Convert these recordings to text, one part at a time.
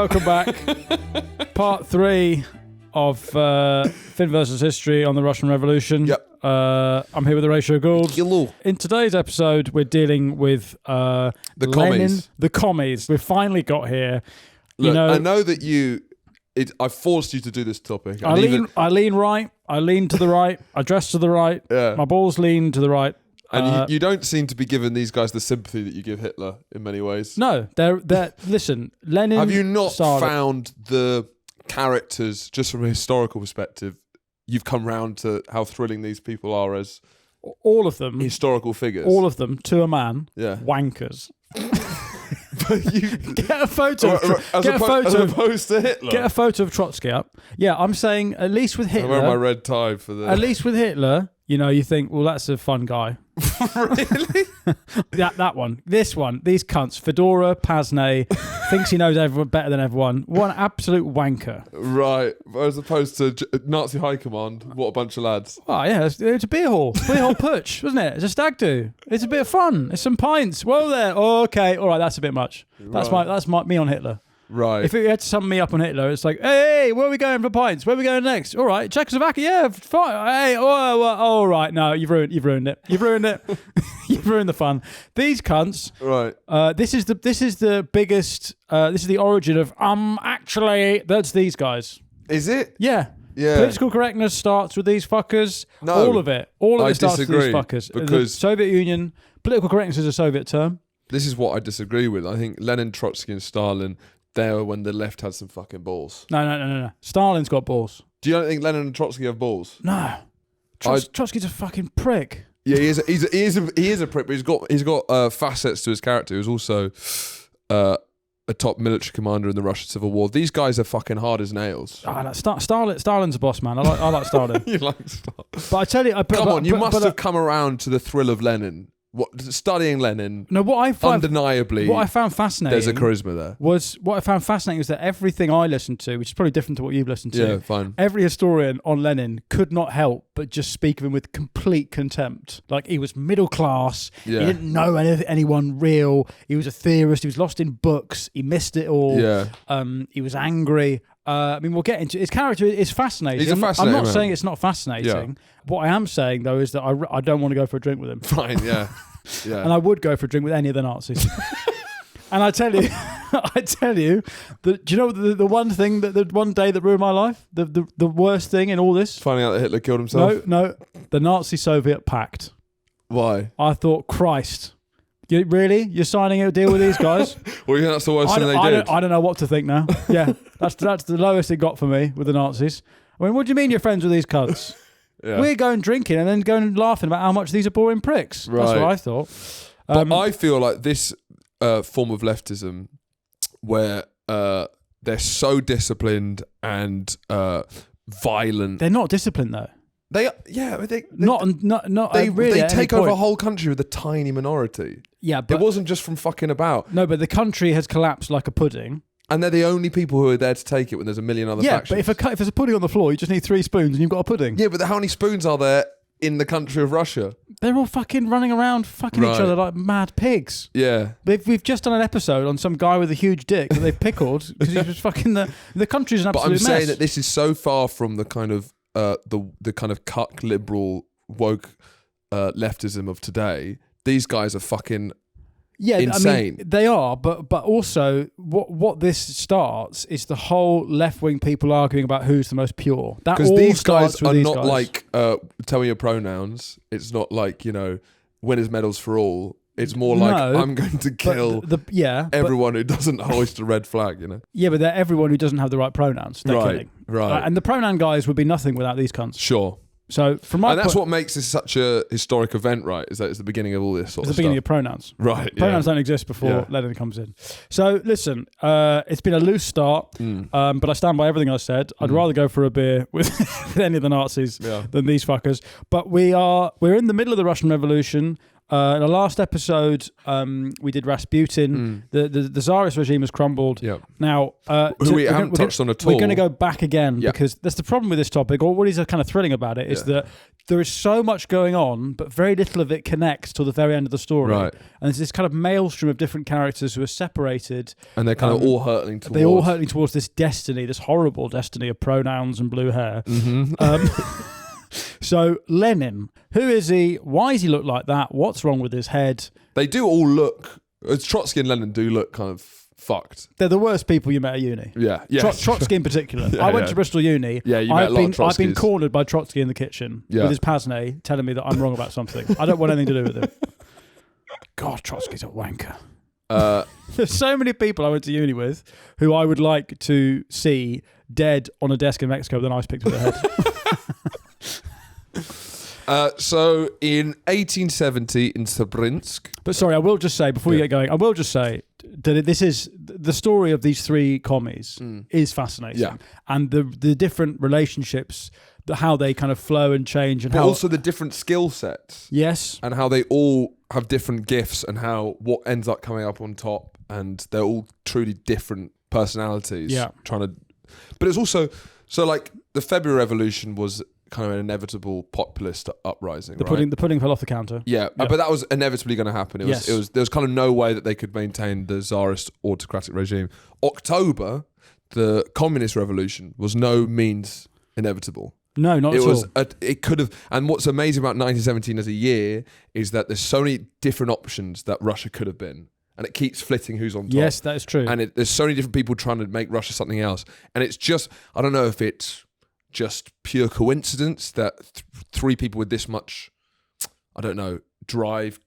welcome back. Part 3 of Finn versus History on the Russian Revolution. Yep. I'm here with Horatio Gould. Hello. In today's episode, we're dealing with The Lenin, commies. the commies. We've finally got here. Look, I know that I forced you to do this topic. I lean right. I lean to the right. I dress to the right. Yeah. My balls lean to the right. And you don't seem to be giving these guys the sympathy that you give Hitler in many ways. No, they're listen, Lenin. Have you not Stalin, found the characters, just from a historical perspective, you've come round to how thrilling these people are as all of them, historical figures? all of them, to a man, Yeah. wankers. But you Get a photo. as opposed to Hitler. Get a photo of Trotsky up. Yeah, I'm saying at least with I Hitler. wear my red tie for the. At least with Hitler, you think, well, that's a fun guy. Really? that one. This one. These cunts. Fedora, Pasne, thinks he knows everyone better than everyone. One absolute wanker. Right. As opposed to Nazi High Command, what a bunch of lads. Oh, yeah, it's a beer hall. Beer hall putsch, wasn't it? It's a stag do. It's a bit of fun. It's some pints. Whoa there. Oh, okay. All right, that's a bit much. That's me on Hitler. Right. If you had to sum me up on Hitler, it's like, hey, where are we going for pints? Where are we going next? All right, Czechoslovakia, yeah, fine. Hey, all right, no, you've ruined it. You've ruined it. You've ruined the fun. These cunts. Right. This is the biggest. This is the origin of actually. That's these guys. Is it? Yeah. Yeah. Political correctness starts with these fuckers. No. All of it. All of I it starts with these disagree, fuckers. because The Soviet Union. Political correctness is a Soviet term. This is what I disagree with. I think Lenin, Trotsky, and Stalin, they were when the left had some fucking balls. No. Stalin's got balls. Do you don't think Lenin and Trotsky have balls? No. Trotsky's a fucking prick. Yeah, he is a prick, but he's got facets to his character. He was also a top military commander in the Russian Civil War. These guys are fucking hard as nails. Stalin's a boss, man. I like Stalin. You like Stalin? But I tell you, you must have come around to the thrill of Lenin. Studying Lenin. No, what I found undeniably, what I found fascinating. There's a charisma there. Was that everything I listened to, which is probably different to what you've listened to. Yeah, fine. Every historian on Lenin could not help but just speak of him with complete contempt. Like, he was middle class. Yeah. He didn't know anyone real. He was a theorist. He was lost in books. He missed it all. Yeah. He was angry. We'll get into his character. Is fascinating. He's a fascinating I'm not man. saying it's not fascinating. Yeah. What I am saying though is that I don't want to go for a drink with him. Fine, yeah, yeah. And I would go for a drink with any of the Nazis. And I tell you that. Do you know the one thing the one day that ruined my life? The worst thing in all this? Finding out that Hitler killed himself. No, the Nazi-Soviet pact. Why? I thought, Christ. You're signing a deal with these guys? Well, you think that's the worst thing they did? I don't know what to think now. Yeah, that's the lowest it got for me with the Nazis. I mean, what do you mean you're friends with these cunts? Yeah. We're going drinking and then going laughing about how much these are boring pricks. Right. That's what I thought. But I feel like this form of leftism, where they're so disciplined and violent. They're not disciplined though. They take over a whole country with a tiny minority. Yeah, but it wasn't just from fucking about. No, but the country has collapsed like a pudding. And they're the only people who are there to take it when there's a million other factions. Yeah, but if there's a pudding on the floor, you just need 3 spoons and you've got a pudding. Yeah, but how many spoons are there in the country of Russia? They're all fucking running around fucking each other like mad pigs. Yeah. We've just done an episode on some guy with a huge dick that they've pickled because he was fucking the country's an absolute mess. But I'm saying that this is so far from the kind of the kind of cuck liberal woke leftism of today. These guys are fucking insane. I mean, they are, but also what this starts is the whole left-wing people arguing about who's the most pure. That because all these starts guys with are these not guys. like tell me your pronouns. It's not like winners medals for all. It's more like I'm going to kill everyone who doesn't hoist a red flag. Yeah, but they're everyone who doesn't have the right pronouns. They're killing. Right. And the pronoun guys would be nothing without these cunts. Sure. So from my and that's what makes this such a historic event, right? Is that it's the beginning of all this sort of stuff. It's the beginning of pronouns. Right. Pronouns don't exist before Lenin comes in. So listen, it's been a loose start, but I stand by everything I said. I'd rather go for a beer with any of the Nazis than these fuckers. But we're in the middle of the Russian Revolution. In the last episode, we did Rasputin. The Tsarist regime has crumbled. Yep. Now, who we haven't touched on at all. We're going to go back again because that's the problem with this topic, or what is kind of thrilling about it, is that there is so much going on, but very little of it connects till the very end of the story. Right. And there's this kind of maelstrom of different characters who are separated. And they're kind of all hurtling towards... They're all hurtling towards this destiny, this horrible destiny of pronouns and blue hair. So, Lenin, who is he? Why does he look like that? What's wrong with his head? They do all look... Trotsky and Lenin do look kind of fucked. They're the worst people you met at uni. Yeah. Trotsky in particular. I went to Bristol Uni. Yeah, you met a lot of Trotskys. I've been cornered by Trotsky in the kitchen with his pasne telling me that I'm wrong about something. I don't want anything to do with him. God, Trotsky's a wanker. There's so many people I went to uni with who I would like to see dead on a desk in Mexico with an ice pick to their head. So in 1870 in Srebrenica. But sorry, I will just say, before you get going, I will just say that this is the story of these three commies is fascinating. Yeah. And the different relationships, how they kind of flow and change. And but also the different skill sets. Yes. And how they all have different gifts and how what ends up coming up on top. And they're all truly different personalities. Yeah. But it's also, so like the February Revolution was kind of an inevitable populist uprising. The pudding fell off the counter. Yeah, but that was inevitably going to happen. There was kind of no way that they could maintain the Tsarist autocratic regime. October, the communist revolution, was no means inevitable. No, not at all. It could have. And what's amazing about 1917 as a year is that there's so many different options that Russia could have been. And it keeps flitting who's on top. Yes, that is true. And there's so many different people trying to make Russia something else. And it's just, I don't know if it's just pure coincidence that three people with this much, I don't know, drive,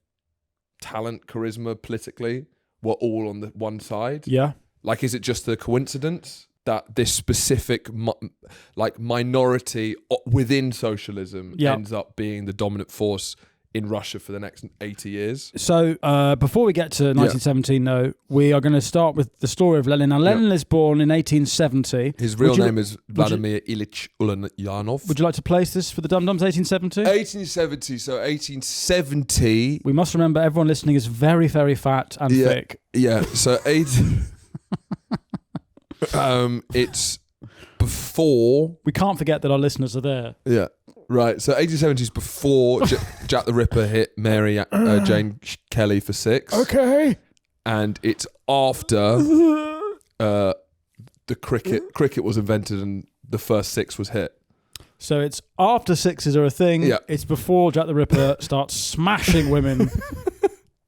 talent, charisma politically were all on the one side. Yeah. Like, is it just a coincidence that this specific minority within socialism ends up being the dominant force in Russia for the next 80 years? So before we get to 1917, though, we are going to start with the story of Lenin. Now, Lenin is born in 1870. His real name is Vladimir Ilyich Ulyanov. Would you like to place this for the dum-dums, 1870? 1870, so 1870... We must remember everyone listening is very, very fat and thick. Yeah, so it's before... We can't forget that our listeners are there. Yeah. Right, so 1870s before Jack the Ripper hit Mary Jane Kelly for 6. Okay. And it's after the cricket was invented and the first 6 was hit. So it's after 6s are a thing. Yeah. It's before Jack the Ripper starts smashing women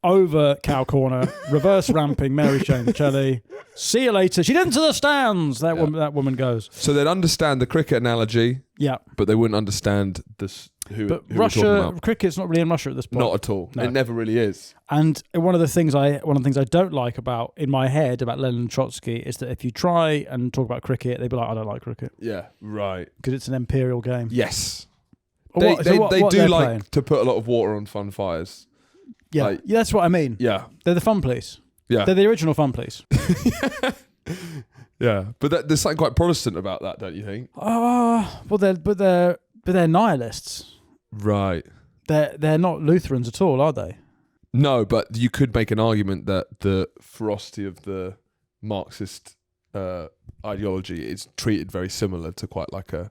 over cow corner, reverse ramping Mary Jane Kelly. See you later. She's into the stands. That woman goes. So they'd understand the cricket analogy. Yeah. But they wouldn't understand this. But Russia, cricket's not really in Russia at this point. Not at all. No. It never really is. And one of the things I don't like about in my head about Lenin and Trotsky is that if you try and talk about cricket, they'd be like, I don't like cricket. Yeah, right. Because it's an imperial game. Yes. They do like playing? To put a lot of water on fun fires. Yeah, that's what I mean. Yeah. They're the fun police. Yeah. They're the original fun police. Yeah. But there's something quite Protestant about that, don't you think? They're nihilists. Right. They're not Lutherans at all, are they? No, but you could make an argument that the ferocity of the Marxist ideology is treated very similar to quite like a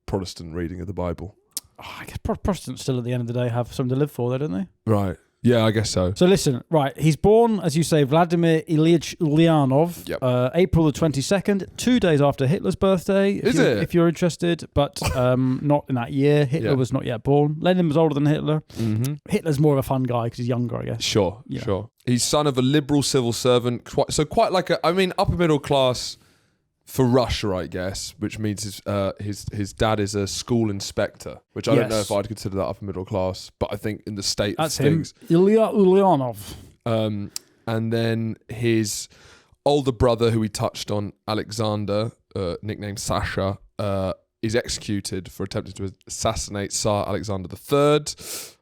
Protestant reading of the Bible. Oh, I guess Protestants still at the end of the day have something to live for, though, don't they? Right. Yeah, I guess so. So listen, right, he's born, as you say, Vladimir Ilyich Ulyanov, April the 22nd, 2 days after Hitler's birthday. If you're interested, but not in that year. Hitler was not yet born. Lenin was older than Hitler. Mm-hmm. Hitler's more of a fun guy because he's younger, I guess. Sure. He's son of a liberal civil servant, quite like upper middle class for Russia, I guess, which means his dad is a school inspector, which I don't know if I'd consider that upper middle class, but I think in the state that's of things. Him, Ilya Ulyanov. And then his older brother, who we touched on, Alexander, nicknamed Sasha, is executed for attempting to assassinate Tsar Alexander III,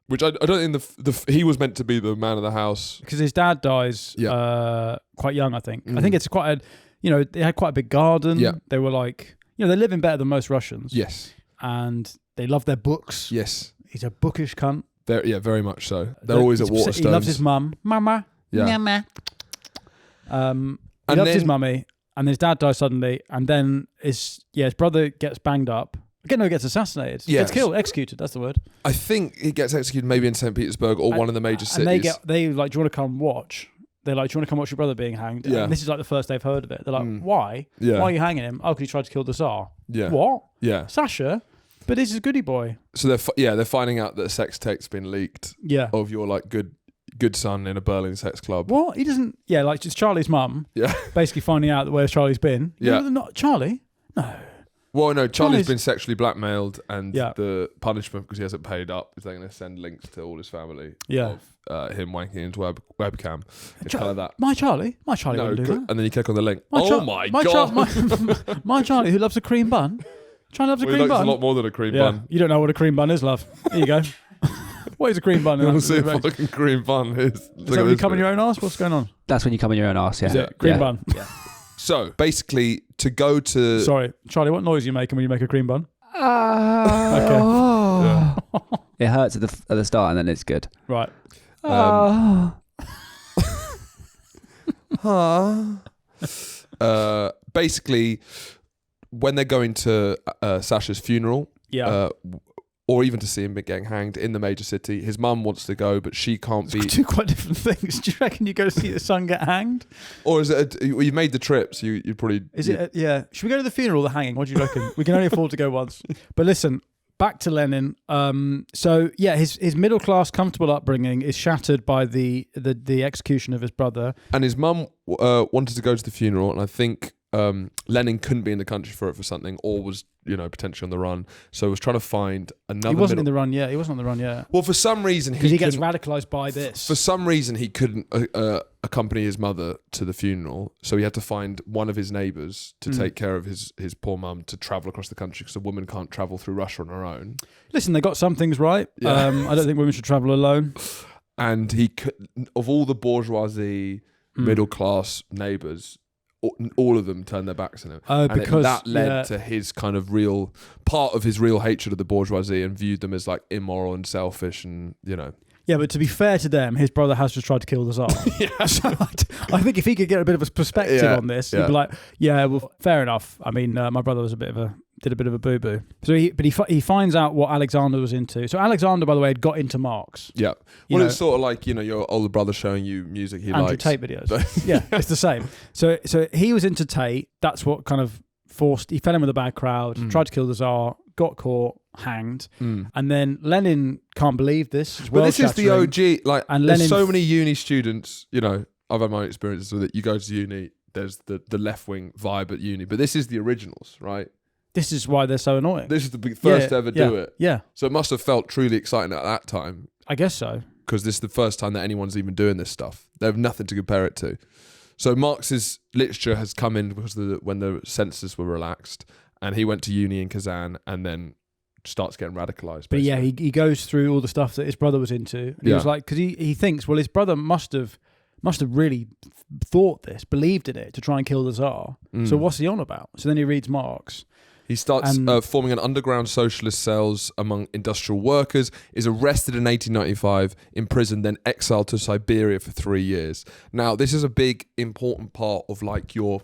which I don't think he was meant to be the man of the house. Because his dad dies quite young, I think. I think it's quite they had quite a big garden. Yeah. They were like, they're living better than most Russians. Yes. And they love their books. Yes. He's a bookish cunt. Very much so. They're always at Waterstones. He loves his mum. Mama. Yeah. Mama. He loves his mummy, and his dad dies suddenly, and then his brother gets banged up. Again, no, he gets assassinated. He gets killed, executed. That's the word. I think he gets executed maybe in St. Petersburg or one of the major cities. And they like, do you want to come watch? They're like, do you want to come watch your brother being hanged? Yeah. And this is like the first they've heard of it. They're like, why? Yeah. Why are you hanging him? Oh, because he tried to kill the Tsar. Yeah. What? Yeah. Sasha? But this is a goody boy. So they're finding out that a sex tape's been leaked. Yeah. Of your like good son in a Berlin sex club. What? He doesn't. Yeah, like it's Charlie's mum. Yeah. Basically finding out where Charlie's been. Yeah. No, not Charlie. No. Well, no, Charlie's been sexually blackmailed, and Yeah. the punishment because he hasn't paid up is they're going to send links to all his family of him wanking into webcam. It's kind of that. My Charlie wouldn't do that. And then you click on the link. My God! My Charlie, who loves a cream bun. Charlie loves a cream bun. A lot more than a cream bun. You don't know what a cream bun is, love. There you go. What is a cream bun? You want to see a fucking cream bun? Is that when you come in your own arse? What's going on? That's when you come in your own arse, yeah. Is it cream bun? Yeah. So basically, to go to Sorry, Charlie, what noise are you making when you make a cream bun? It hurts at the start and then it's good. Right. Basically, when they're going to Sasha's funeral, or even to see him getting hanged in the major city, his mum wants to go, but she can't be. Two quite different things. Do you reckon you go to see the son get hanged? Or is it? You've made the trip, so you probably. Yeah. Should we go to the funeral, or the hanging? What do you reckon? We can only afford to go once. But listen, back to Lenin. So yeah, his middle class, comfortable upbringing is shattered by the execution of his brother. And his mum wanted to go to the funeral, and I think Lenin couldn't be in the country for something, or was potentially on the run, so was trying to find another. He wasn't in the run yet. He wasn't on the run yet. Well, for some reason, because he gets radicalized by this. For some reason, he couldn't accompany his mother to the funeral, so he had to find one of his neighbours to take care of his poor mum to travel across the country, because a woman can't travel through Russia on her own. Listen, they got some things right. Yeah. I don't think women should travel alone. And he could, of all the bourgeoisie, middle class neighbours, all of them turned their backs on him. Because that led to his kind of real hatred of the bourgeoisie, and viewed them as like immoral and selfish, and Yeah, but to be fair to them, his brother has just tried to kill the Tsar. So I think if he could get a bit of a perspective on this, he'd be like, yeah, well, fair enough. I mean, my brother was did a bit of a boo-boo. So he finds out what Alexander was into. So Alexander, by the way, had got into Marx. Yeah. Well, it's sort of like, your older brother showing you music he Andrew likes. Tate videos. Yeah, it's the same. So he was into Tate. That's what kind of forced... He fell in with a bad crowd, tried to kill the Tsar, got caught, hanged. And then Lenin can't believe this. But this is the OG. Like, and there's Lenin so many uni students, I've had my own experiences with it. You go to uni, there's the left-wing vibe at uni. But this is the originals, right? This is why they're so annoying. This is the first to ever do it. Yeah. So it must have felt truly exciting at that time. I guess so. Because this is the first time that anyone's even doing this stuff. They have nothing to compare it to. So Marx's literature has come in because when the censorship were relaxed, and he went to uni in Kazan, and then starts getting radicalized. But yeah, he goes through all the stuff that his brother was into. And he was like, because he thinks, well, his brother must have really thought this, believed in it to try and kill the Tsar. So what's he on about? So then he reads Marx. He starts forming an underground socialist cells among industrial workers, is arrested in 1895, imprisoned, then exiled to Siberia for 3 years. Now, this is a big, important part of like your,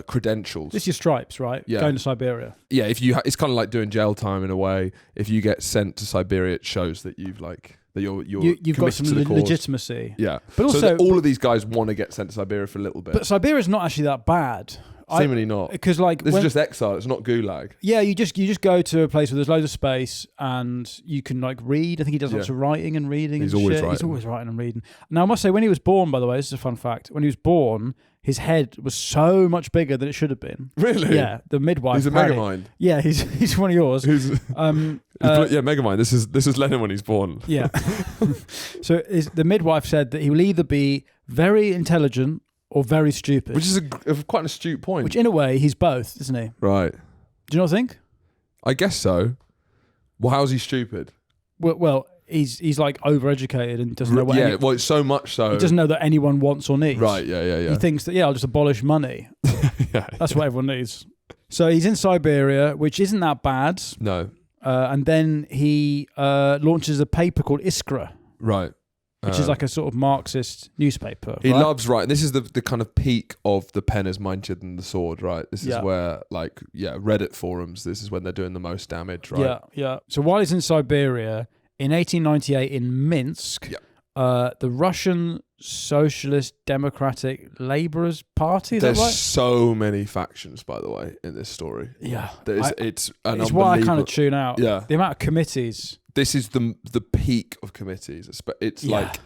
credentials. This is your stripes, right? Yeah. Going to Siberia. Yeah, it's kind of like doing jail time in a way. If you get sent to Siberia, it shows that you've got some legitimacy. Yeah, but also all of these guys want to get sent to Siberia for a little bit. But Siberia's not actually that bad. Seemingly not, because this is just exile. It's not gulag. Yeah, you just go to a place where there's loads of space and you can like read. I think he does lots of writing and reading. He's always writing and reading. Now I must say, when he was born, by the way, this is a fun fact. When he was born, his head was so much bigger than it should have been. Really? Yeah. The midwife. He's a megamind. Yeah, he's one of yours. Megamind. This is Lenin when he's born. Yeah. So the midwife said that he will either be very intelligent or very stupid. Which is quite an astute point. Which in a way, he's both, isn't he? Right. Do you not think? I guess so. Well, how's he stupid? Well, he's like overeducated and doesn't know what... Yeah, well, it's so much so. He doesn't know that anyone wants or needs. Right, yeah. He thinks that, I'll just abolish money. That's what everyone needs. So he's in Siberia, which isn't that bad. No. And then he launches a paper called Iskra, Right. which is like a sort of Marxist newspaper. He right? loves writing. This is the kind of peak of the pen is mightier than the sword, right? This is where, like, Reddit forums, this is when they're doing the most damage, right? Yeah. So while he's in Siberia, in 1898 in Minsk, the Russian Socialist Democratic Labourers Party, is There's that right? so many factions, by the way, in this story. Yeah. It's an It's why I kind unbelievable... of tune out. Yeah. The amount of committees. This is the peak of committees. It's like...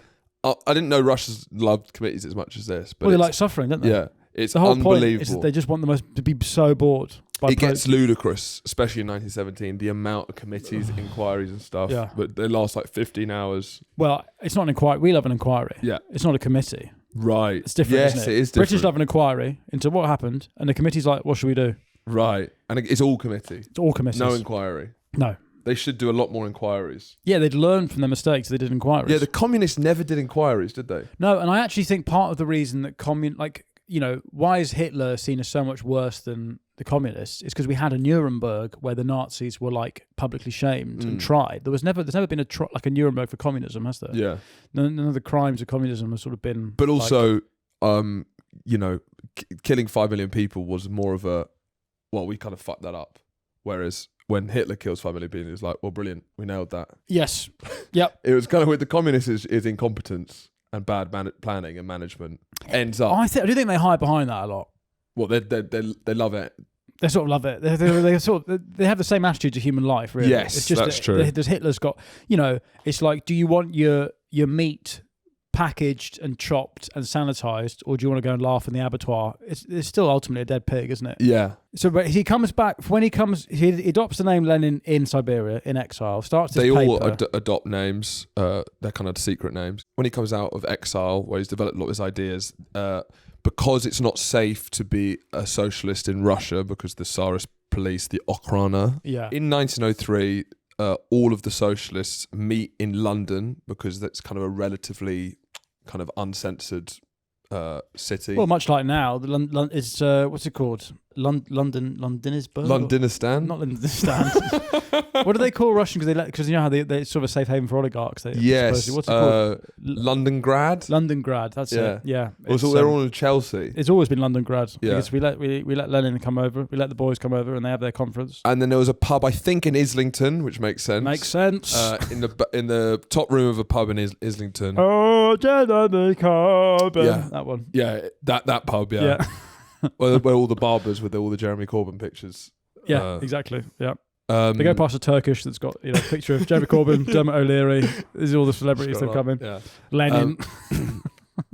I didn't know Russians loved committees as much as this. But Well, they like suffering, don't they? Yeah. It's the whole unbelievable. point is that they just want to be so bored. It gets ludicrous, especially in 1917, the amount of committees, inquiries and stuff. Yeah. But they last like 15 hours. Well, it's not an inquiry. We love an inquiry. Yeah. It's not a committee. Right. It's different, yes, isn't it? It is different. British love an inquiry into what happened, and the committee's like, what should we do? Right. And it's all committee. It's all committees. No inquiry. No. They should do a lot more inquiries. Yeah, they'd learn from their mistakes. They did inquiries. Yeah, the communists never did inquiries, did they? No, and I actually think part of the reason that why is Hitler seen as so much worse than the communists is because we had a Nuremberg where the Nazis were like publicly shamed and tried. There's never been a Nuremberg for communism, has there? Yeah. None of the crimes of communism have sort of been. But also, killing 5 million people was more of a, well, we kind of fucked that up. Whereas when Hitler kills 5 million people, it's like, well, brilliant, we nailed that. Yes. Yep. It was kind of with the communists is incompetence and bad planning and management ends up. I do think they hide behind that a lot. Well, they love it. They sort of love it. They have the same attitude to human life, really. Yes, it's just that's true. Hitler's got, it's like, do you want your meat packaged and chopped and sanitized, or do you want to go and laugh in the abattoir? It's still ultimately a dead pig, isn't it? Yeah. So, but he comes back he adopts the name Lenin in Siberia in exile. Starts. They his all paper. adopt names. They're kind of secret names. When he comes out of exile, where he's developed a lot of his ideas, because it's not safe to be a socialist in Russia because the Tsarist police, the Okhrana. Yeah. In 1903, all of the socialists meet in London because that's kind of a relatively kind of uncensored city. Well, much like now, it's what's it called? Londonisburg? Londonistan? Not Londonistan. What do they call Russian? Because you know how they're sort of a safe haven for oligarchs. Yes. What's it called? Londongrad. Londongrad. That's it. Yeah. They're all in Chelsea. It's always been Londongrad. Yeah. Because we let Lenin come over. We let the boys come over, and they have their conference. And then there was a pub, I think, in Islington, which makes sense. Makes sense. In the top room of a pub in Islington. Oh, Jeremy Corbyn. Yeah. That one. Yeah, that pub. Yeah. where all the barbers with all the Jeremy Corbyn pictures. Yeah, exactly. Yeah. They go past a Turkish that's got a picture of Jeremy Corbyn, Dermot O'Leary. These are all the celebrities that come in. Yeah. Lenin.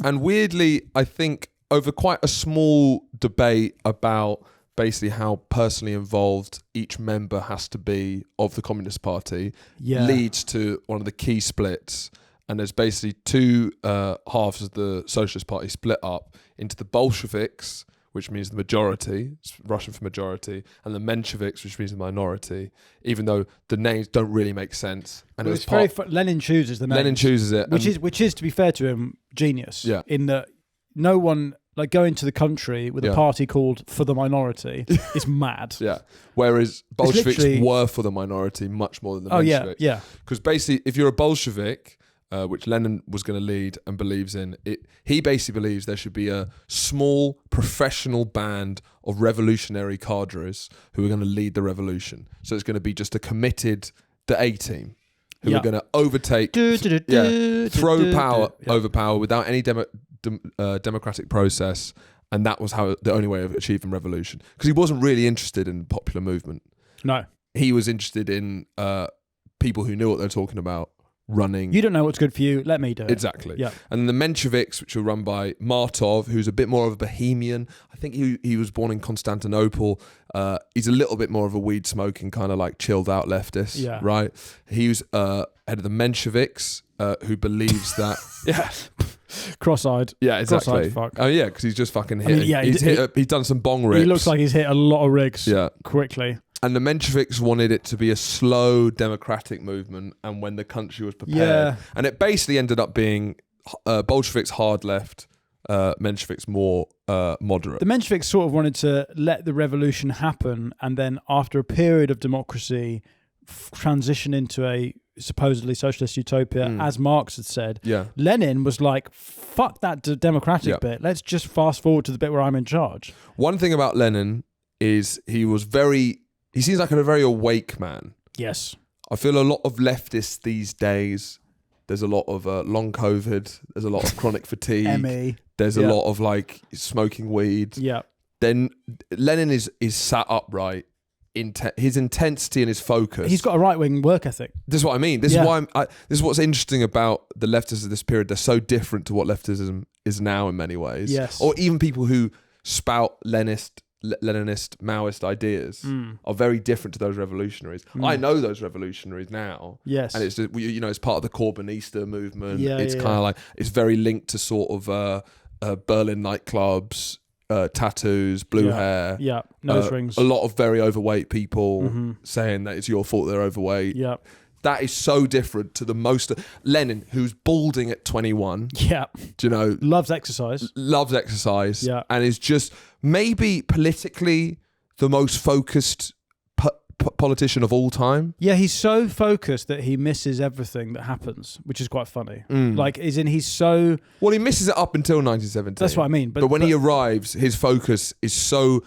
And weirdly, I think over quite a small debate about basically how personally involved each member has to be of the Communist Party leads to one of the key splits. And there's basically two halves of the Socialist Party split up into the Bolsheviks, which means the majority, it's Russian for majority, and the Mensheviks, which means the minority, even though the names don't really make sense. And well, it was Lenin chooses the names. Lenin chooses it. Which is, to be fair to him, genius. Yeah. In that no one, going to the country with a party called For the Minority is mad. Yeah. Whereas Bolsheviks were for the minority much more than the Mensheviks. Yeah. Because basically, if you're a Bolshevik, which Lenin was going to lead and believes in, he basically believes there should be a small professional band of revolutionary cadres who are going to lead the revolution. So it's going to be just a committed, the A-team, who are going to overtake, throw power over power without any democratic process. And that was the only way of achieving revolution. Because he wasn't really interested in popular movement. No. He was interested in people who knew what they're talking about. Running. You don't know what's good for you, let me do it. Exactly. Yeah. And the Mensheviks, which were run by Martov, who's a bit more of a bohemian. I think he was born in Constantinople. He's a little bit more of a weed smoking kind of like chilled out leftist. Yeah. Right. He was head of the Mensheviks, who believes that cross-eyed. Yeah, exactly. Cross-eyed fuck. Oh yeah, because he's just fucking hit. He's done some bong rips. He looks like he's hit a lot of rigs. Quickly. And the Mensheviks wanted it to be a slow democratic movement, and when the country was prepared, and it basically ended up being Bolsheviks hard left, Mensheviks more moderate. The Mensheviks sort of wanted to let the revolution happen, and then after a period of democracy, transition into a supposedly socialist utopia, as Marx had said. Yeah. Lenin was like, fuck that democratic bit. Let's just fast forward to the bit where I'm in charge. One thing about Lenin is he seems like a very awake man. Yes. I feel a lot of leftists these days, there's a lot of long COVID, there's a lot of chronic fatigue. ME. There's a lot of like smoking weed. Yeah. Then Lenin is sat upright. His intensity and his focus. He's got a right-wing work ethic. This is what I mean. This is why this is what's interesting about the leftists of this period. They're so different to what leftism is now in many ways. Yes. Or even people who spout Leninist, Maoist ideas are very different to those revolutionaries. I know those revolutionaries now. Yes. And it's just, it's part of the Corbynista movement. Yeah, It's kind of like, it's very linked to sort of Berlin nightclubs, tattoos, blue hair. Yeah, nose rings. A lot of very overweight people saying that it's your fault they're overweight. Yeah. That is so different to the most... Lenin, who's balding at 21. Yeah. Do you know? Loves exercise. Yeah. And is just maybe politically the most focused politician of all time. Yeah, he's so focused that he misses everything that happens, which is quite funny. Like, he's so... Well, he misses it up until 1917. That's what I mean. But when he arrives, his focus is so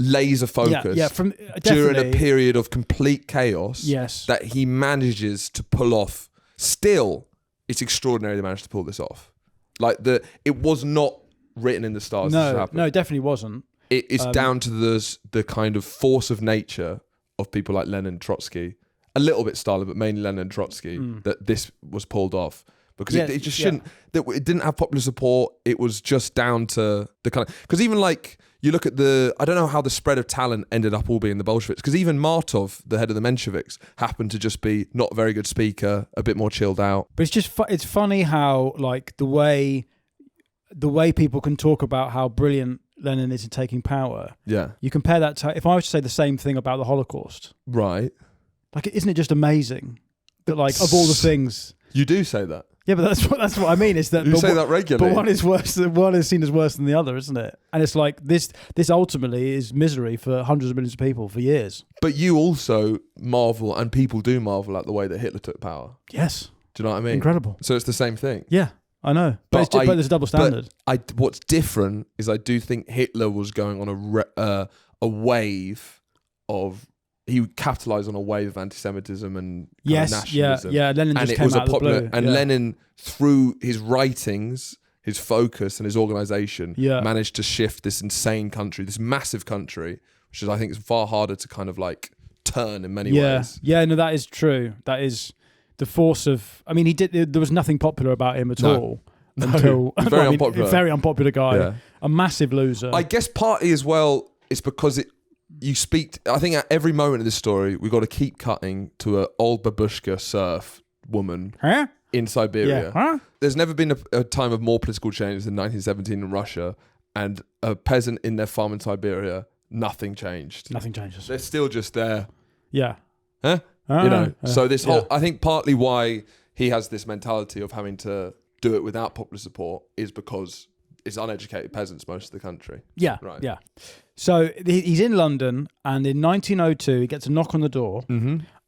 laser focused during a period of complete chaos that he manages to pull off. Still, it's extraordinary they managed to pull this off. Like, it was not written in the stars to happen. No, it definitely wasn't. It's down to the kind of force of nature of people like Lenin and Trotsky, a little bit Stalin, but mainly Lenin and Trotsky, that this was pulled off. Because it just shouldn't, it didn't have popular support. It was just down to the kind of, because even like, you look at I don't know how the spread of talent ended up all being the Bolsheviks, because even Martov, the head of the Mensheviks, happened to just be not a very good speaker, a bit more chilled out. But it's just, it's funny how like the way people can talk about how brilliant Lenin is in taking power. Yeah. You compare that to, if I was to say the same thing about the Holocaust. Right. Like, isn't it just amazing that, like, of all the things... You do say that. Yeah, but that's what I mean, is that... You say that regularly. But one is seen as worse than the other, isn't it? And it's like, this ultimately is misery for hundreds of millions of people for years. But you also marvel, and people do marvel at the way that Hitler took power. Yes. Do you know what I mean? Incredible. So it's the same thing. Yeah. I know, but there's a double standard. What's different is I do think Hitler was going on a wave of... He capitalised on a wave of anti-Semitism and nationalism. Yeah. Lenin just came out of the blue. And Lenin, through his writings, his focus and his organisation, managed to shift this insane country, this massive country, which is, I think, is far harder to kind of like turn in many ways. Yeah, no, that is true. That is... The force of... I mean, there was nothing popular about him at all. Until... Very unpopular. Very unpopular guy. Yeah. A massive loser. I guess partly as well, it's because you speak... I think at every moment of this story, we've got to keep cutting to an old babushka serf woman in Siberia. Yeah. Huh? There's never been a time of more political change than 1917 in Russia, and a peasant in their farm in Siberia, nothing changed. Nothing changes. They're still just there. Yeah. Huh? So this whole, I think partly why he has this mentality of having to do it without popular support is because it's uneducated peasants most of the country. Yeah, right. Yeah. So he's in London, and in 1902 he gets a knock on the door,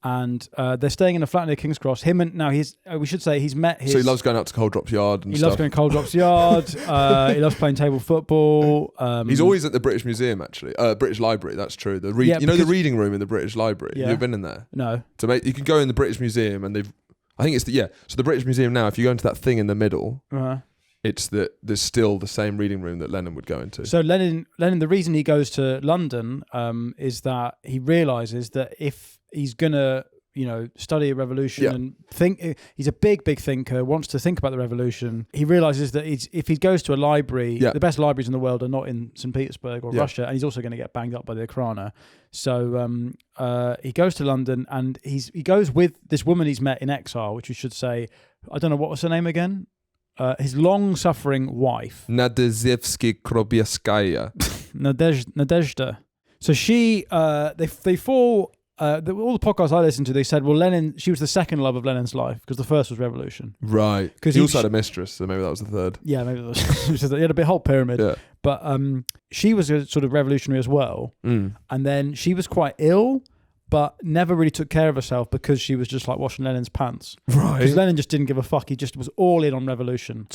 and they're staying in a flat near King's Cross. We should say he's met his... So he loves going out to Cold Drops Yard and stuff. He loves going to Cold Drops Yard. He loves playing table football. He's always at the British Museum, actually. British Library, that's true. The reading room in the British Library? Yeah. Have you been in there? No. You can go in the British Museum, and so the British Museum now, if you go into that thing in the middle... It's that there's still the same reading room that Lenin would go into. So Lenin, the reason he goes to London is that he realises that if he's gonna, study a revolution and think, he's a big thinker, wants to think about the revolution. He realises that if he goes to a library, the best libraries in the world are not in St. Petersburg or Russia, and he's also going to get banged up by the Okhrana. So he goes to London, and he goes with this woman he's met in exile, which we should say, I don't know, what was her name again? His long-suffering wife. Nadezhevsky-Krobieskaya. Nadezhda. So she, they fall... all the podcasts I listened to, they said, well, Lenin, she was the second love of Lenin's life because the first was revolution. Right. Because he also had a mistress, so maybe that was the third. Yeah, maybe that was. He had a whole pyramid. Yeah. But she was a sort of revolutionary as well. And then she was quite ill, but never really took care of herself because she was just like washing Lenin's pants. Right. Because Lenin just didn't give a fuck. He just was all in on revolution.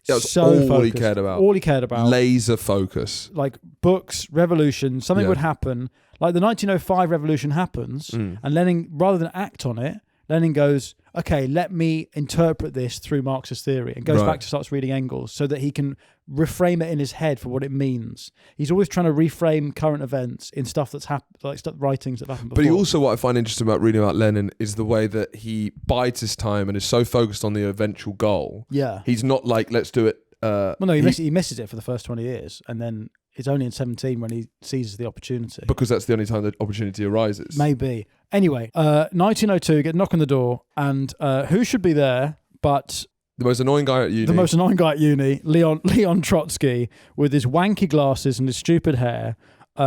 That was so all focused. he cared about. All he cared about. Laser focus. Like books, revolution, something Yeah. would happen. Like the 1905 revolution happens, and Lenin, rather than act on it, Lenin goes, okay, let me interpret this through Marxist theory, and goes Right. back to starts reading Engels so that he can reframe it in his head for what it means. He's always trying to reframe current events in stuff that's happened, like writings that happened before. But he also, what I find interesting about reading about Lenin is the way that he bides his time and is so focused on the eventual goal. Yeah. He's not like, let's do it. Well, no, he misses it for the first 20 years, and then it's only in 17 when he seizes the opportunity. Because that's the only time the opportunity arises. Maybe. Anyway, 1902, get a knock on the door, and who should be there but The most annoying guy at uni. the most annoying guy at uni, Leon Trotsky, with his wanky glasses and his stupid hair.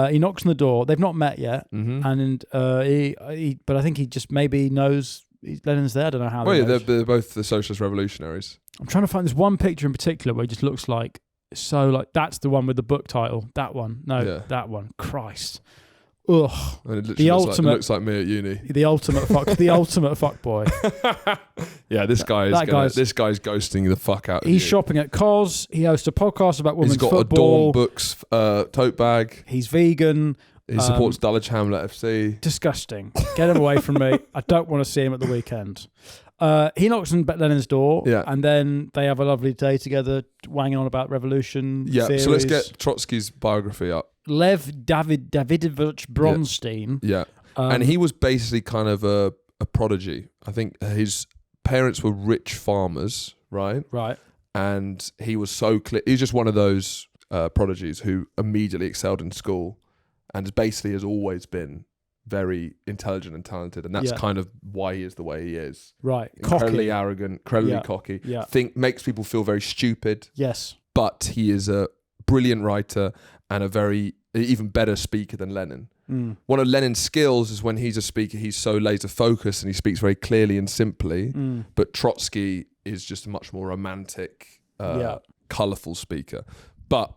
He knocks on the door. They've not met yet, and but I think he just maybe knows Lenin's there. I don't know how. Well, yeah, knows. they're both the socialist revolutionaries. I'm trying to find this one picture in particular where he just looks like so like that's the one with the book title. That one, no, Yeah. that one. Christ, ugh. And it literally The looks ultimate- like, it looks like me at uni. The ultimate fuck, the ultimate fuck boy. Yeah, this guy's ghosting the fuck out of He's you. shopping at Cos. He hosts a podcast about women's He's got football. a Dawn Books tote bag. He's vegan. He supports Dulwich Hamlet FC. Disgusting. Get him away from me. I don't want to see him at the weekend. He knocks on Lenin's door, Yeah. and then they have a lovely day together, wanging on about revolution. Yeah, theories. so let's get Trotsky's biography up. Lev Davidovich Bronstein. Yeah, and he was basically kind of a prodigy. I think his parents were rich farmers, right? Right. And he was so clear. He's just one of those prodigies who immediately excelled in school, and basically has always been very intelligent and talented, and that's Yeah. kind of why he is the way he is. Right. Incredibly Cocky. arrogant, incredibly Yeah. cocky. Yeah. Makes people feel very stupid, Yes. but he is a brilliant writer and a very even better speaker than Lenin. One of Lenin's skills is when he's a speaker, he's so laser focused and he speaks very clearly and simply. But Trotsky is just a much more romantic, colourful speaker. But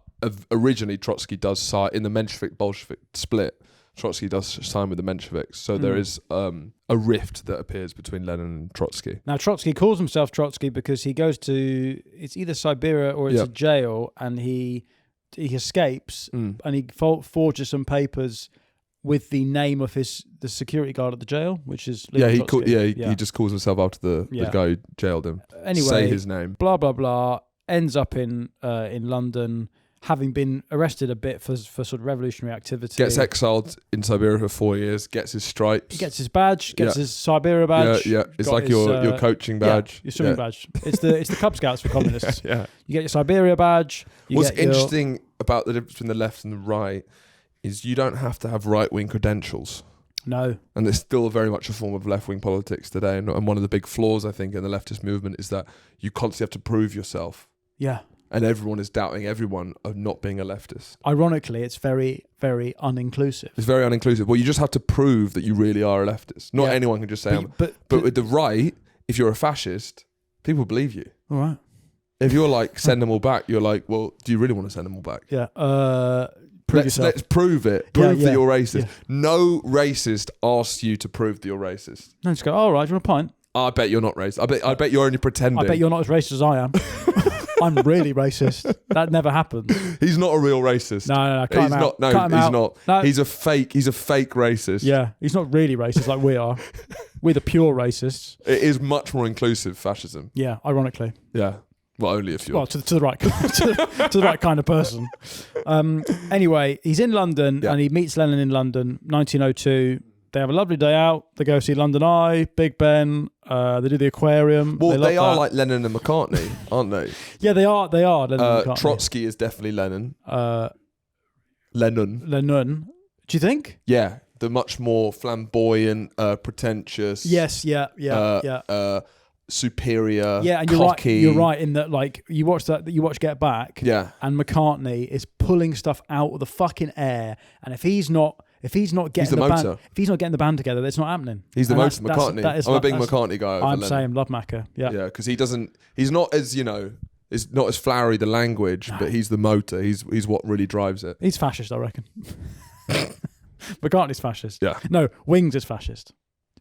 originally, Trotsky does side in the Menshevik-Bolshevik split. Trotsky does sign with the Mensheviks, so there is a rift that appears between Lenin and Trotsky. Now, Trotsky calls himself Trotsky because he goes to, it's either Siberia or it's a jail, and he escapes and he forges some papers with the name of the security guard at the jail, which is Leon Trotsky. He just calls himself after the guy who jailed him. Anyway, say his name. Blah blah blah. Ends up in London, having been arrested a bit for sort of revolutionary activity. Gets exiled in Siberia for 4 years. Gets his stripes. He gets his badge. Gets his Siberia badge. Yeah. It's got like his, your coaching badge. Your swimming badge. It's the Cub Scouts for communists. Yeah. You get your Siberia badge. What's interesting about the difference between the left and the right is you don't have to have right-wing credentials. No. And it's still very much a form of left-wing politics today. And one of the big flaws, I think, in the leftist movement is that you constantly have to prove yourself. Yeah. And everyone is doubting everyone of not being a leftist. Ironically, it's very, very uninclusive. It's very uninclusive. Well, you just have to prove that you really are a leftist. Not anyone can just say, but with the right, if you're a fascist, people believe you. All right. If you're like, send them all back, you're like, well, do you really want to send them all back? Yeah. Prove yourself. Let's prove it. Prove that you're racist. Yeah. No racist asks you to prove that you're racist. No, just go, all right, do you want a pint? I bet you're not racist. I bet you're only pretending. I bet you're not as racist as I am. I'm really racist. That never happened. He's not a real racist. No. Cut him out. No, Cut him he's out. not. No. He's a fake racist. Yeah, he's not really racist like we are. We're the pure racists. It is much more inclusive fascism. Yeah, ironically. Yeah. Well, only if you're... Well, to the right to the right kind of person. Anyway, he's in London and he meets Lenin in London, 1902. They have a lovely day out. They go see London Eye, Big Ben. They do the aquarium. Well, they are that. like Lenin and McCartney, aren't they? Yeah, they are. Lenin and McCartney. Trotsky is definitely Lenin. Lenin. Do you think? Yeah, the much more flamboyant, pretentious. Yes. Yeah. Superior. Yeah, and cocky. You're right in that. Like you watch Get Back. Yeah. And McCartney is pulling stuff out of the fucking air, and if he's not getting the band together, it's not happening. He's the motor, McCartney. I'm a big McCartney guy. I'm saying love Macca. Yeah. Yeah, because he's not as, it's not as flowery the language, but he's the motor. He's what really drives it. He's fascist, I reckon. McCartney's fascist. Yeah. No, Wings is fascist.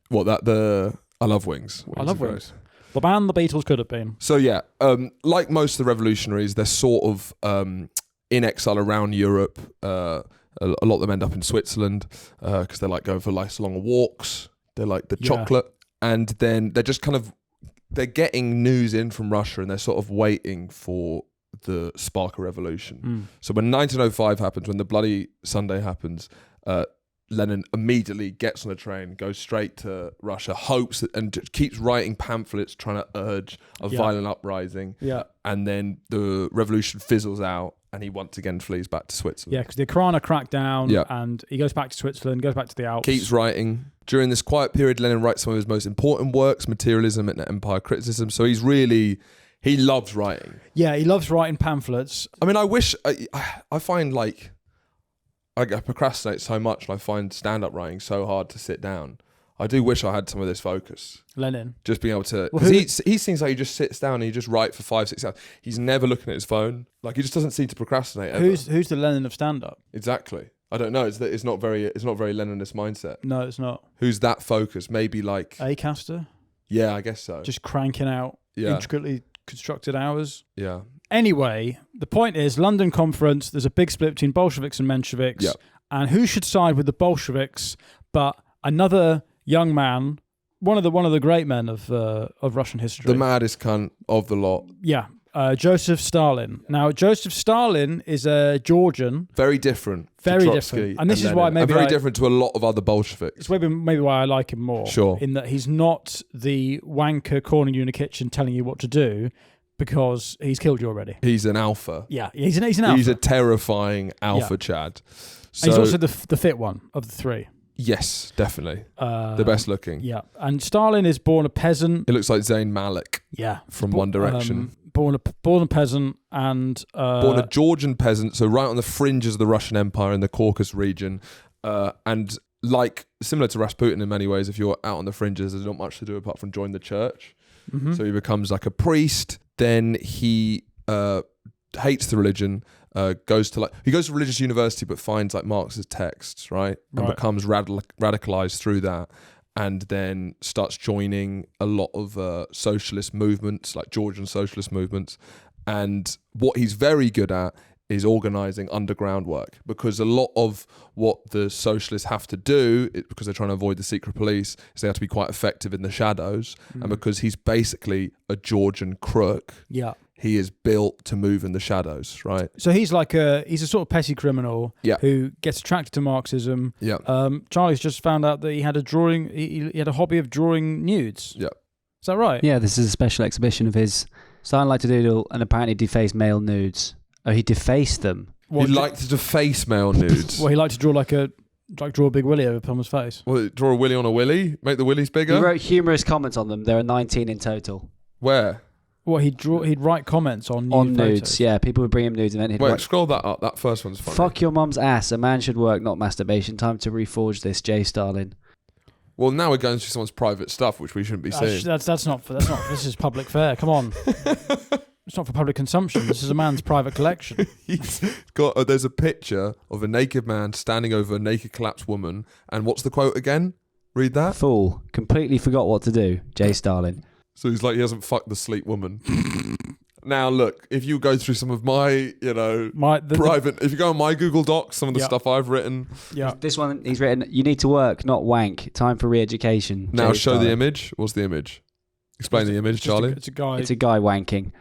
What I love Wings. I love are Wings. great. The band the Beatles could have been. So yeah, like most of the revolutionaries, they're sort of in exile around Europe. A lot of them end up in Switzerland because they like going for nice long walks. They like the chocolate, and then they're just they're getting news in from Russia, and they're sort of waiting for the spark of revolution. So when 1905 happens, when the Bloody Sunday happens, Lenin immediately gets on a train, goes straight to Russia, hopes and keeps writing pamphlets trying to urge a violent uprising. Yeah. And then the revolution fizzles out, and he once again flees back to Switzerland. Yeah, because the Krana cracked down, and he goes back to Switzerland, goes back to the Alps. Keeps writing. During this quiet period, Lenin writes some of his most important works, Materialism and Empire Criticism. So he loves writing. Yeah, he loves writing pamphlets. I mean, I find like I procrastinate so much, and I find stand-up writing so hard to sit down. I do wish I had some of this focus. Lenin. Just being able to... Because he seems like he just sits down and he just writes for 5-6 hours. He's never looking at his phone. Like, he just doesn't seem to procrastinate ever. Who's the Lenin of stand-up? Exactly. I don't know. It's not very Leninist mindset. No, it's not. Who's that focused? Maybe like... Acaster? Yeah, I guess so. Just cranking out intricately constructed hours. Yeah. Anyway, the point is, London Conference, there's a big split between Bolsheviks and Mensheviks. Yeah. And who should side with the Bolsheviks but another young man, one of the great men of Russian history. The maddest cunt of the lot. Yeah. Joseph Stalin. Now, Joseph Stalin is a Georgian. Very different. Very to different. Trotsky And this is why maybe very different to a lot of other Bolsheviks. It's maybe why I like him more. Sure. In that he's not the wanker cornering you in a kitchen telling you what to do, because he's killed you already. He's an alpha. Yeah, he's an alpha. He's a terrifying alpha Chad. So, and he's also the fit one of the three. Yes, definitely. The best looking. Yeah. And Stalin is born a peasant. It looks like Zayn Malik. Yeah. From One Direction. Born a peasant and... born a Georgian peasant, so right on the fringes of the Russian Empire in the Caucasus region. And like, similar to Rasputin in many ways, if you're out on the fringes, there's not much to do apart from join the church. Mm-hmm. So he becomes like a priest. Then he hates the religion. Goes to religious university, but finds like Marx's texts, right? And becomes radicalized through that, and then starts joining a lot of socialist movements, like Georgian socialist movements. And what he's very good at is organizing underground work, because a lot of what the socialists have to do, because they're trying to avoid the secret police, is they have to be quite effective in the shadows. And because he's basically a Georgian crook, he is built to move in the shadows, right? So he's a sort of petty criminal who gets attracted to Marxism. Yeah. Charlie's just found out that he had he had a hobby of drawing nudes. Yeah. Is that right? Yeah, this is a special exhibition of his. Stalin liked to doodle and apparently deface male nudes. Oh, he defaced them. He liked to deface male nudes. Well, he liked to draw draw a big willy over Palmer's face. Well, draw a willy on a willy? Make the willies bigger? He wrote humorous comments on them. There are 19 in total. Where? Well, he'd write comments on nudes. Photos. Yeah, people would bring him nudes and then he'd write, scroll that up. That first one's funny. Fuck your mum's ass. A man should work, not masturbation. Time to reforge this. J. Stalin. Well, now we're going through someone's private stuff, which we shouldn't be seeing. That's not. This is public fare. Come on. It's not for public consumption. This is a man's private collection. There's a picture of a naked man standing over a naked collapsed woman. And what's the quote again? Read that. Fool. Completely forgot what to do. J. Stalin. So he's like, he hasn't fucked the sleep woman. Now, look, if you go through some of my, private... If you go on my Google Docs, some of the stuff I've written... Yeah. This one, he's written, you need to work, not wank. Time for re-education. Now show the image. What's the image? Explain the image, Charlie. It's a guy. It's a guy wanking.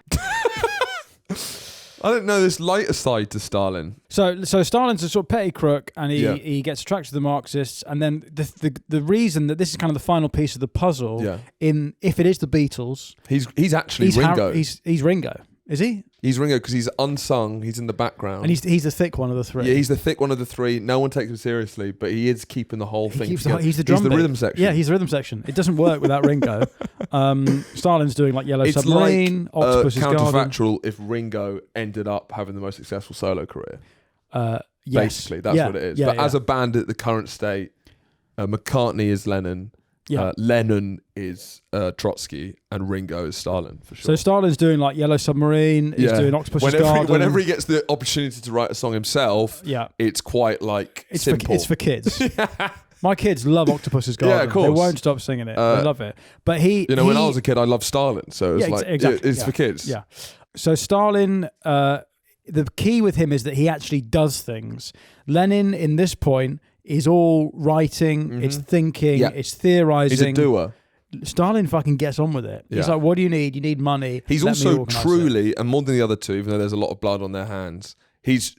I didn't know this lighter side to Stalin. So Stalin's a sort of petty crook, and he gets attracted to the Marxists. And then the reason that this is kind of the final piece of the puzzle, if it is the Beatles, he's actually Ringo. He's Ringo, is he? He's Ringo because he's unsung. He's in the background, and he's the thick one of the three. Yeah, he's the thick one of the three. No one takes him seriously, but he is keeping the whole thing. He's the drum. He's the rhythm section. Yeah, he's the rhythm section. It doesn't work without Ringo. Stalin's doing like Yellow Submarine, like, Octopus's Garden. Counterfactual if Ringo ended up having the most successful solo career. Yes. Basically, that's what it is. But as a band at the current state, McCartney is Lennon. Yeah. Lenin is Trotsky, and Ringo is Stalin for So sure. Stalin's doing like Yellow Submarine. He's doing Octopus's Garden. Whenever he gets the opportunity to write a song himself, yeah, it's quite like it's simple. it's for kids. My kids love Octopus's Garden. Yeah, of course. They won't stop singing it. They love it. But when I was a kid, I loved Stalin, so it's exactly. it's for kids. Yeah. So Stalin, the key with him is that he actually does things. Lenin, in this point, is all writing, it's thinking, it's theorizing. He's a doer. Stalin fucking gets on with it. Yeah. He's like, what do you need? You need money. He's Let also me organise truly, and more than the other two, even though there's a lot of blood on their hands, he's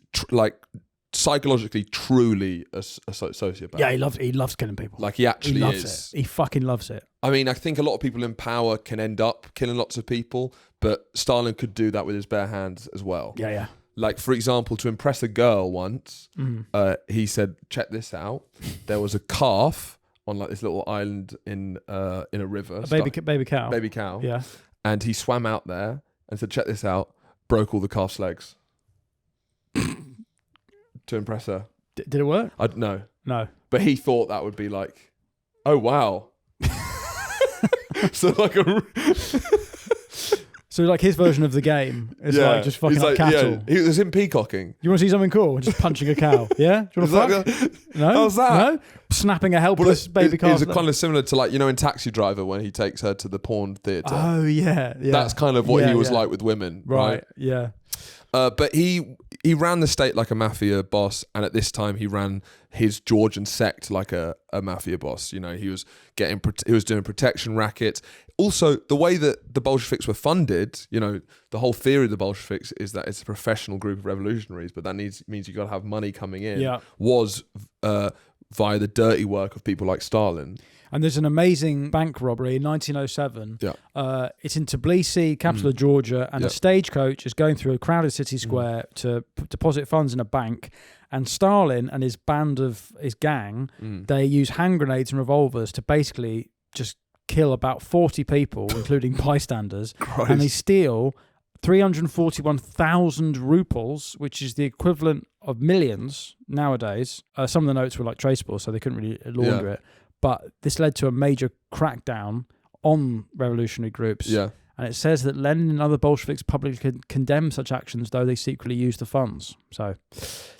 psychologically truly a sociopath. Yeah, he loves killing people. Like he actually loves is. it. He fucking loves it. I mean, I think a lot of people in power can end up killing lots of people, but Stalin could do that with his bare hands as well. Yeah, yeah. Like, for example, to impress a girl once, he said, check this out. There was a calf on like this little island in a river. A baby cow. Baby cow. Yeah. And he swam out there and said, check this out. Broke all the calf's legs. To impress her. Did it work? I don't know. No. But he thought that would be like, oh, wow. So like So like his version of the game is like just fucking up cattle. Yeah, he was him peacocking. You want to see something cool? Just punching a cow. Yeah? Do you want to fuck? No? How's that? No? Snapping a helpless baby cow. It's kind of similar to like, in Taxi Driver when he takes her to the porn theatre. Oh, yeah. That's kind of what he was like with women. Right. Yeah. But he ran the state like a mafia boss, and at this time he ran his Georgian sect like a mafia boss. He was doing protection rackets. Also, the way that the Bolsheviks were funded, the whole theory of the Bolsheviks is that it's a professional group of revolutionaries, but that means you got to have money coming in. Yeah. Was via the dirty work of people like Stalin. And there's an amazing bank robbery in 1907. Yeah. It's in Tbilisi, capital of Georgia, and a stagecoach is going through a crowded city square to deposit funds in a bank. And Stalin and his gang, they use hand grenades and revolvers to basically just kill about 40 people, including bystanders. Christ. And they steal 341,000 ruples, which is the equivalent of millions nowadays. Some of the notes were like traceable, so they couldn't really launder it. But this led to a major crackdown on revolutionary groups. Yeah. And it says that Lenin and other Bolsheviks publicly condemn such actions, though they secretly use the funds. So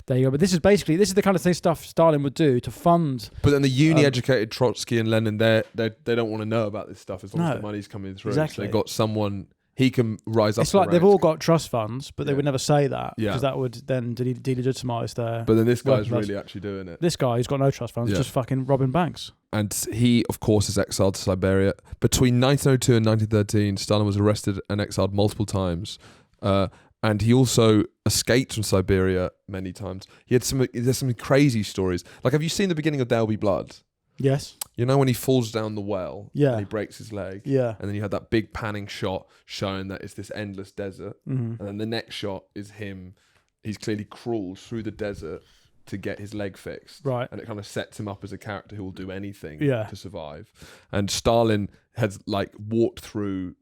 there you go. But this is the kind of stuff Stalin would do to fund. But then the uni-educated Trotsky and Lenin, they don't want to know about this stuff as long as the money's coming through. Exactly. So they got someone. He can rise up. It's like they've all got trust funds, but they would never say that because Yeah. that would then delegitimize their. But then this guy's working really actually doing it. This guy who's got no trust funds, just fucking robbing banks. And he, of course, is exiled to Siberia. Between 1902 and 1913, Stalin was arrested and exiled multiple times. And he also escaped from Siberia many times. There's some crazy stories. Like, have you seen the beginning of There'll Be Blood? Yes. When he falls down the well and he breaks his leg? Yeah. And then you had that big panning shot showing that it's this endless desert. Mm-hmm. And then the next shot is him. He's clearly crawls through the desert to get his leg fixed. Right. And it kind of sets him up as a character who will do anything Yeah. to survive. And Stalin has walked through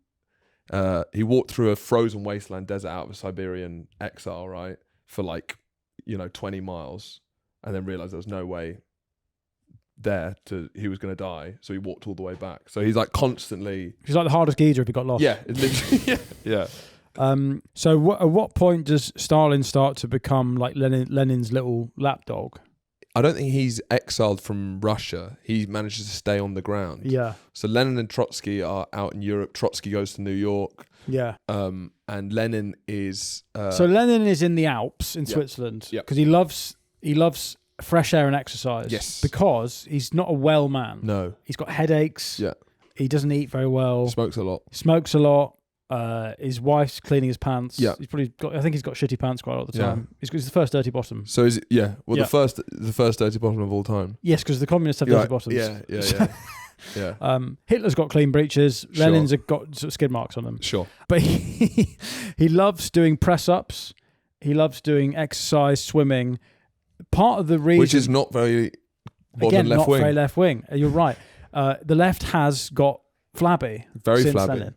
a frozen wasteland desert out of a Siberian exile, right? For 20 miles, and then realized there was no way he was going to die. So he walked all the way back. So he's constantly. He's like the hardest geezer if he got lost. Yeah. It's literally, yeah. So at what point does Stalin start to become like Lenin's little lapdog? I don't think he's exiled from Russia. He manages to stay on the ground. Yeah. So Lenin and Trotsky are out in Europe. Trotsky goes to New York. Yeah. And Lenin is. So Lenin is in the Alps in Switzerland because he loves fresh air and exercise. Yes. Because he's not a well man. No. He's got headaches. Yeah. He doesn't eat very well. Smokes a lot. His wife's cleaning his pants. Yeah. I think he's got shitty pants quite a lot of the time. He's the first dirty bottom. So is it? Yeah. Well, the first dirty bottom of all time. Yes, because the communists have dirty bottoms. Yeah. Yeah. Hitler's got clean breeches. Sure. Lenin's got sort of skid marks on them. Sure. But he loves doing press ups. He loves doing exercise, swimming. Part of the reason, which is not very modern left wing. Very left wing. You're right. The left has got flabby. Very since flabby. Lenin.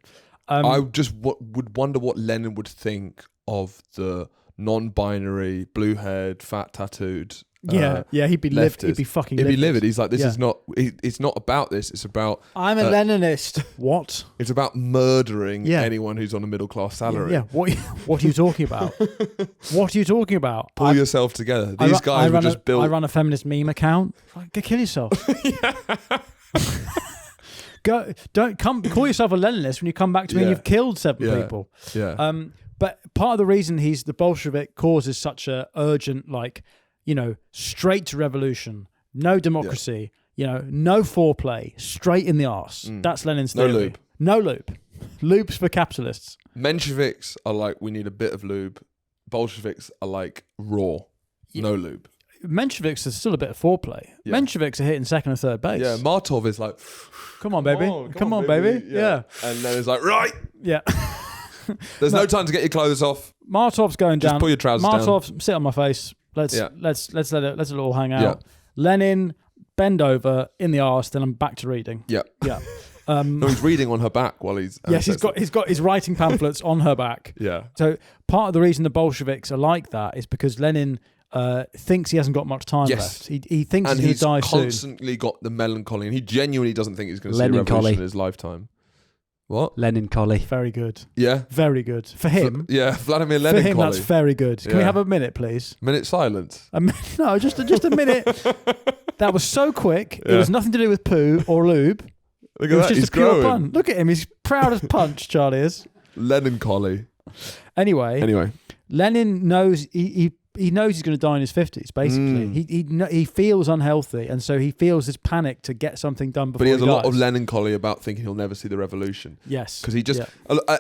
I just would wonder what Lenin would think of the non-binary, blue-haired, fat tattooed He'd be livid. He'd be fucking livid. He'd be livid. He's like, this is not. It's not about this. It's about. I'm a Leninist. What? It's about murdering anyone who's on a middle class salary. Yeah. What are you talking about? What are you talking about? Pull yourself together. These guys were just built. I run a feminist meme account. Go kill yourself. Don't call yourself a Leninist when you come back to me and you've killed 7 people. Yeah. But part of the reason the Bolshevik cause is such a urgent, straight to revolution, no democracy, no foreplay, straight in the arse. That's Lenin's theory. No lube. No lube. Lube's for capitalists. Mensheviks are like, we need a bit of lube. Bolsheviks are like raw, no lube. Mensheviks is still a bit of foreplay. Yeah. Mensheviks are hitting second or third base. Yeah, Martov is like, come on, baby. Come on, baby. Yeah. And then it's like, right. Yeah. There's no time to get your clothes off. Martov's going down. Just pull your trousers down. Martov, sit on my face. Let's let it all hang out. Yeah. Lenin, bend over in the arse. Then I'm back to reading. Yeah. Yeah. No, he's reading on her back while he's. Yes, he's got his writing pamphlets on her back. Yeah. So part of the reason the Bolsheviks are like that is because Lenin thinks he hasn't got much time left. He thinks he's going to die soon. And he's constantly got the melancholy, and he genuinely doesn't think he's going to see a revolution in his lifetime. What? Lenin collie. Very good. Yeah. Very good. For him. Vladimir Lenin For him, collie. that's very good. Can we have a minute, please? Minute silence. No, just a minute. That was so quick. Yeah. It was nothing to do with poo or lube. Look at it was that. just He's a pure growing. pun. Look at him. He's proud as punch, Charlie is. Lenin collie. Anyway. Lenin knows he knows he's going to die in his 50s, basically. He feels unhealthy, and so he feels this panic to get something done before But he has a lot dies. of Lenin collie about thinking he'll never see the revolution. Yes. Because he just,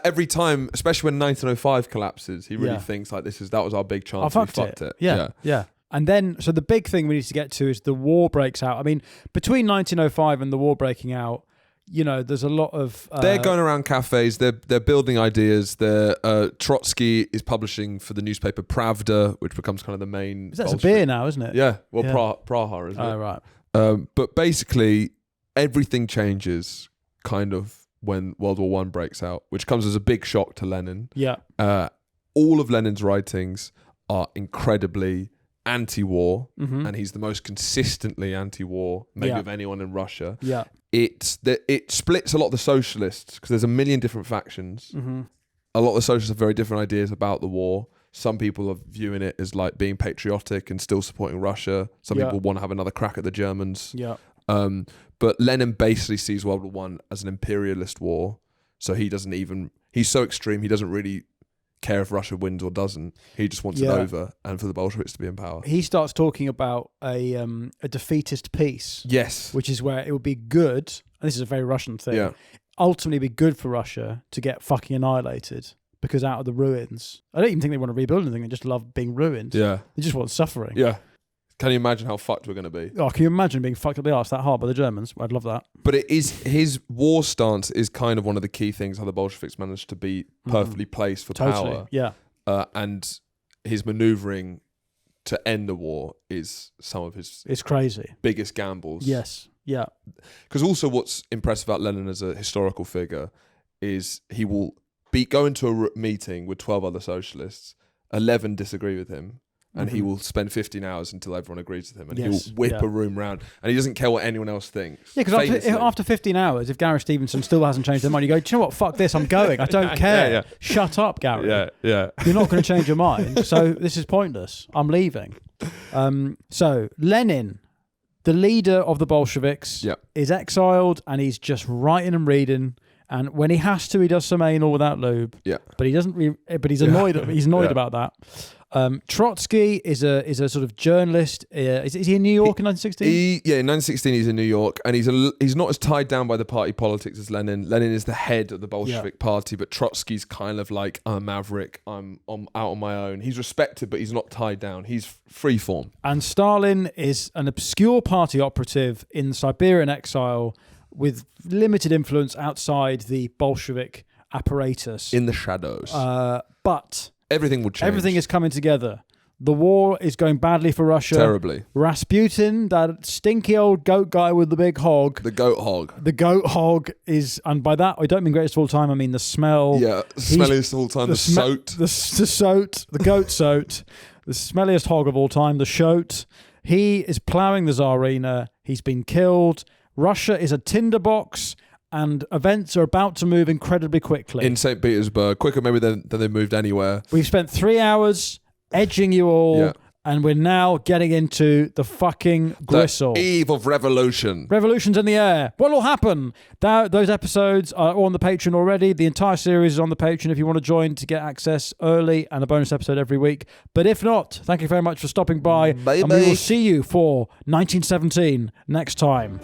every time, especially when 1905 collapses, he really thinks like that was our big chance. We fucked it. Yeah. And then, so the big thing we need to get to is the war breaks out. I mean, between 1905 and the war breaking out, there's a lot of... they're going around cafes, they're building ideas. Trotsky is publishing for the newspaper Pravda, which becomes kind of the main... That's a beer now, isn't it? Yeah, Praha, isn't it? Oh, right. But basically, everything changes kind of when World War I breaks out, which comes as a big shock to Lenin. Yeah. All of Lenin's writings are incredibly anti-war, and he's the most consistently anti-war, maybe of anyone in Russia. Yeah. It splits a lot of the socialists because there's a million different factions. Mm-hmm. A lot of the socialists have very different ideas about the war. Some people are viewing it as like being patriotic and still supporting Russia. Some people want to have another crack at the Germans. Yeah. But Lenin basically sees World War I as an imperialist war. So he's so extreme, he doesn't really care if Russia wins or doesn't. He just wants it over and for the Bolsheviks to be in power. He starts talking about a defeatist peace. Yes. Which is where it would be good, and this is a very Russian thing, ultimately be good for Russia to get fucking annihilated, because out of the ruins, I don't even think they want to rebuild anything, they just love being ruined. Yeah. They just want suffering. Yeah. Can you imagine how fucked we're going to be? Oh, can you imagine being fucked up the arse that hard by the Germans? I'd love that. But it is his war stance is kind of one of the key things how the Bolsheviks managed to be perfectly placed for power. Yeah. And his manoeuvring to end the war is some of his it's crazy biggest gambles. Yes. Yeah. Because also what's impressive about Lenin as a historical figure is he will go into a meeting with 12 other socialists, 11 disagree with him, and he will spend 15 hours until everyone agrees with him, and he'll whip a room round, and he doesn't care what anyone else thinks. Yeah, because after 15 hours, if Gareth Stevenson still hasn't changed their mind, you go, do you know what? Fuck this, I'm going. I don't care. Yeah. Shut up, Gary. Yeah. You're not going to change your mind, so this is pointless. I'm leaving. So Lenin, the leader of the Bolsheviks, is exiled, and he's just writing and reading. And when he has to, he does some anal without lube. Yeah. But he doesn't. But he's annoyed. He's annoyed about that. Trotsky is a sort of journalist. Is he in New York in 1916? In 1916 he's in New York, and he's not as tied down by the party politics as Lenin. Lenin is the head of the Bolshevik party, but Trotsky's kind of like, I'm a maverick. I'm out on my own. He's respected, but he's not tied down. He's freeform. And Stalin is an obscure party operative in Siberian exile with limited influence outside the Bolshevik apparatus. In the shadows. But everything will change. Everything is coming together. The war is going badly for Russia. Terribly. Rasputin, that stinky old goat guy with the big hog. The goat hog. The goat hog is, and by that I don't mean greatest of all time, I mean the smell. Yeah, smelliest of all time, the soat. The soat, the goat soat. The smelliest hog of all time, the shoat. He is ploughing the Tsarina. He's been killed. Russia is a tinderbox, and events are about to move incredibly quickly. In St. Petersburg, quicker maybe than they moved anywhere. We've spent 3 hours edging you all, Yeah. and we're now getting into the fucking gristle. The eve of revolution. Revolution's in the air. What will happen? Those episodes are on the Patreon already. The entire series is on the Patreon if you want to join to get access early and a bonus episode every week. But if not, thank you very much for stopping by. Bye and bye. we will see you for 1917 next time.